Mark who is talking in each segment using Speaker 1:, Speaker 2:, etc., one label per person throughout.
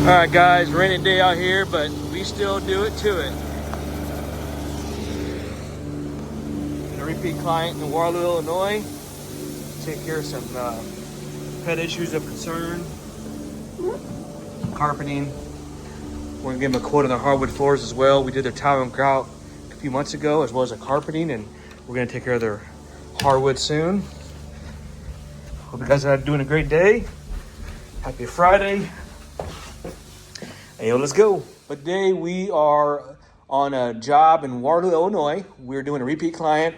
Speaker 1: All right, guys, rainy day out here, but we still do it to it. A repeat client in Waterloo, Illinois. Take care of some pet issues of concern. Carpeting. We're gonna give them a quote on their hardwood floors as well. We did their tile and grout a few months ago, as well as their carpeting, and we're gonna take care of their hardwood soon. Hope you guys are doing a great day. Happy Friday. Hey, let's go. But today we are on a job in Waterloo, Illinois. We're doing a repeat client.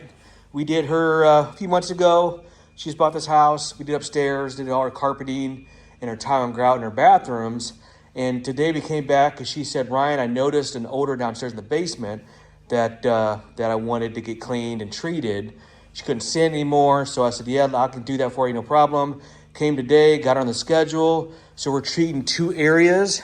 Speaker 1: We did her a few months ago. She's bought this house. We did upstairs, did all her carpeting and her tile and grout in her bathrooms. And today we came back because she said, Ryan, I noticed an odor downstairs in the basement that I wanted to get cleaned and treated. She couldn't stand anymore. So I said, yeah, I can do that for you, no problem. Came today, got her on the schedule. So we're treating two areas.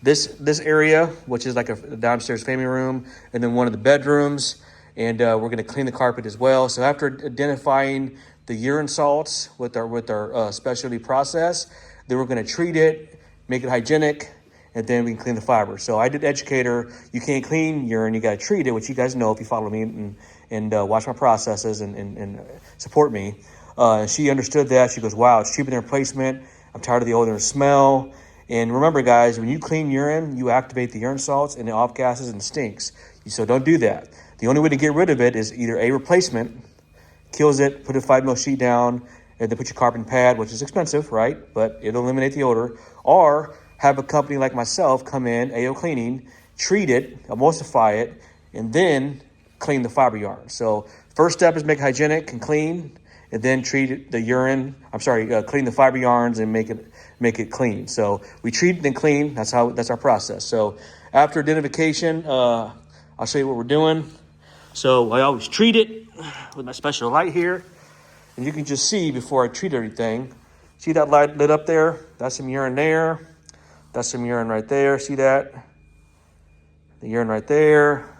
Speaker 1: This area, which is like a downstairs family room, and then one of the bedrooms. And we're gonna clean the carpet as well. So after identifying the urine salts with our specialty process, then we're gonna treat it, make it hygienic, and then we can clean the fiber. So I did educate her, you can't clean urine, you gotta treat it, which you guys know if you follow me and watch my processes and support me. She understood that. She goes, wow, it's cheaper than replacement. I'm tired of the odor and smell. And remember, guys, when you clean urine, you activate the urine salts and the off gases and stinks. So don't do that. The only way to get rid of it is either a replacement, kills it, put a 5 mil sheet down, and then put your carpeting pad, which is expensive, right? But it'll eliminate the odor. Or have a company like myself come in, AOcleaning, treat it, emulsify it, and then clean the fiber yarn. So first step is make it hygienic and clean, and then treat the urine. Clean the fiber yarns and make it clean. So we treat and then clean. That's our process. So after identification, I'll show you what we're doing. So I always treat it with my special light here, and you can just see before I treat everything. See that light lit up there? That's some urine there. That's some urine right there. See that? The urine right there.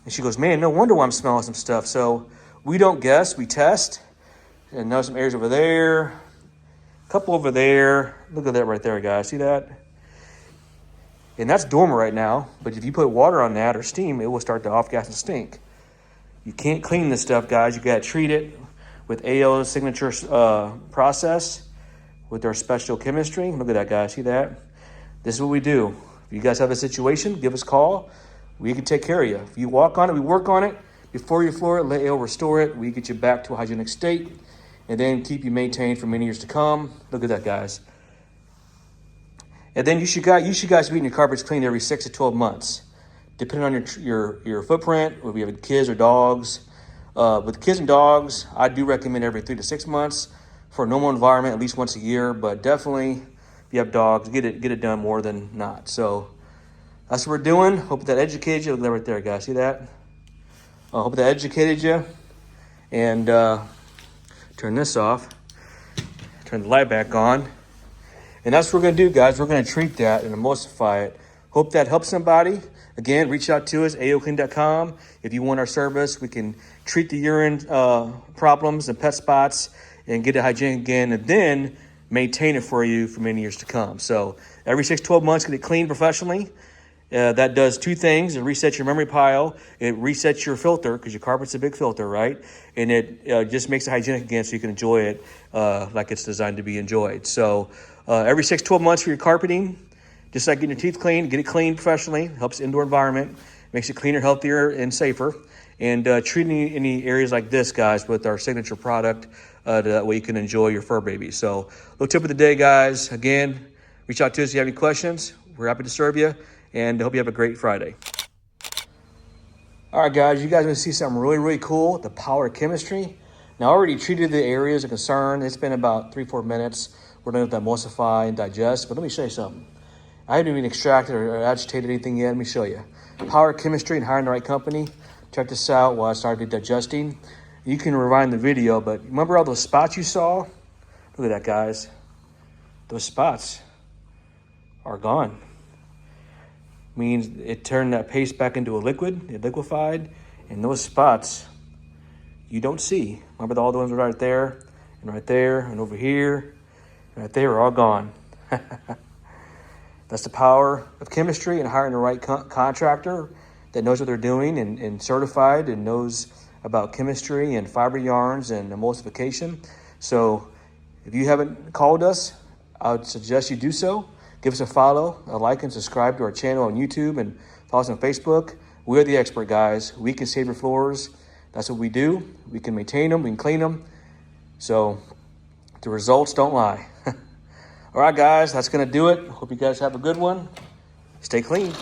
Speaker 1: And she goes, man, no wonder why I'm smelling some stuff. So we don't guess, we test. And now some areas over there, a couple over there. Look at that right there, guys. See that? And that's dormant right now. But if you put water on that or steam, it will start to off-gas and stink. You can't clean this stuff, guys. You got to treat it with AO's signature process with our special chemistry. Look at that, guys. See that? This is what we do. If you guys have a situation, give us a call. We can take care of you. If you walk on it, we work on it. Before you floor it, let AO restore it. We get you back to a hygienic state and then keep you maintained for many years to come. Look at that, guys. And then you should guys be getting your carpets cleaned every 6 to 12 months, depending on your footprint, whether you have kids or dogs. With kids and dogs, I do recommend every 3 to 6 months. For a normal environment, at least once a year. But definitely, if you have dogs, get it done more than not. So that's what we're doing. Hope that educated you. Look at that right there, guys. See that? I hope that educated you. And turn this off. Turn the light back on. And that's what we're going to do, guys. We're going to treat that and emulsify it. Hope that helps somebody. Again, reach out to us, AOcleaning.com. If you want our service, we can treat the urine problems and pet spots and get it hygienic again, and then maintain it for you for many years to come. So every 6 to 12 months, get it cleaned professionally. That does two things. It resets your memory pile. It resets your filter because your carpet's a big filter, right? And it just makes it hygienic again so you can enjoy it like it's designed to be enjoyed. So every 6 to 12 months for your carpeting, just like getting your teeth cleaned, get it cleaned professionally. Helps the indoor environment, makes it cleaner, healthier, and safer. And treating any areas like this, guys, with our signature product, that way you can enjoy your fur baby. So little tip of the day, guys. Again, reach out to us if you have any questions. We're happy to serve you. And I hope you have a great Friday. All right, guys, you guys are going to see something really, really cool, the power of chemistry. Now, I already treated the areas of concern. It's been about 3-4 minutes. We're going to emulsify and digest, but let me show you something. I haven't even extracted or agitated anything yet. Let me show you. Power of chemistry and hiring the right company. Check this out while I started digesting. You can rewind the video, but remember all those spots you saw? Look at that, guys. Those spots are gone. Means it turned that paste back into a liquid, it liquefied, and those spots you don't see. Remember all the ones right there, and over here, and right there are all gone. That's the power of chemistry and hiring the right contractor that knows what they're doing and certified and knows about chemistry and fiber yarns and emulsification. So if you haven't called us, I would suggest you do so. Give us a follow, a like, and subscribe to our channel on YouTube, and follow us on Facebook. We're the expert guys. We can save your floors. That's what we do. We can maintain them. We can clean them. So the results don't lie. All right, guys, that's going to do it. Hope you guys have a good one. Stay clean.